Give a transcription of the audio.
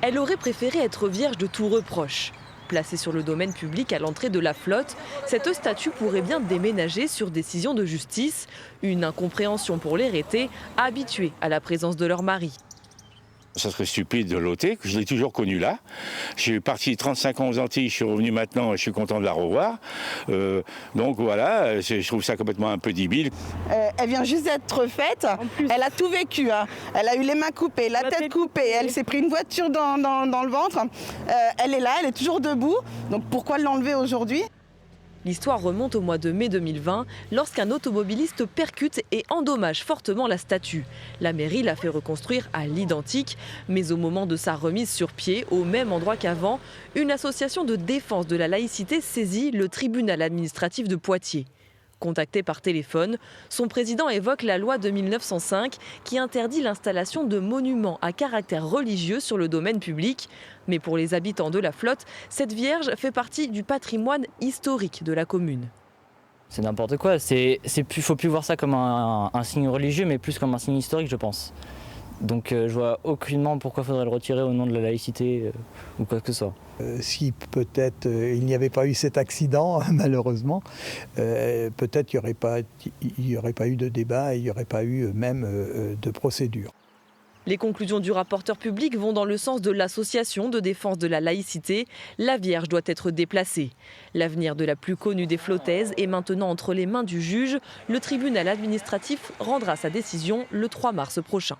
Elle aurait préféré être vierge de tout reproche. Placée sur le domaine public à l'entrée de la flotte, cette statue pourrait bien déménager sur décision de justice, une incompréhension pour les Rétais, habitués à la présence de leur mari. Ça serait stupide de l'ôter, que je l'ai toujours connu là. Je suis parti 35 ans aux Antilles, je suis revenu maintenant et je suis content de la revoir. Donc voilà, je trouve ça complètement un peu débile. Elle vient juste d'être faite, elle a tout vécu. Hein. Elle a eu les mains coupées, la tête coupée, elle s'est pris une voiture dans le ventre. Elle est là, elle est toujours debout, donc pourquoi l'enlever aujourd'hui ? L'histoire remonte au mois de mai 2020, lorsqu'un automobiliste percute et endommage fortement la statue. La mairie l'a fait reconstruire à l'identique, mais au moment de sa remise sur pied, au même endroit qu'avant, une association de défense de la laïcité saisit le tribunal administratif de Poitiers. Contacté par téléphone, son président évoque la loi de 1905 qui interdit l'installation de monuments à caractère religieux sur le domaine public. Mais pour les habitants de la flotte, cette vierge fait partie du patrimoine historique de la commune. C'est n'importe quoi, faut plus voir ça comme un signe religieux, mais plus comme un signe historique, je pense. Donc je vois aucunement pourquoi il faudrait le retirer au nom de la laïcité ou quoi que ce soit. Si peut-être il n'y avait pas eu cet accident, malheureusement, peut-être il n'y aurait pas eu de débat et il n'y aurait pas eu même de procédure. Les conclusions du rapporteur public vont dans le sens de l'association de défense de la laïcité. La Vierge doit être déplacée. L'avenir de la plus connue des flottaises est maintenant entre les mains du juge. Le tribunal administratif rendra sa décision le 3 mars prochain.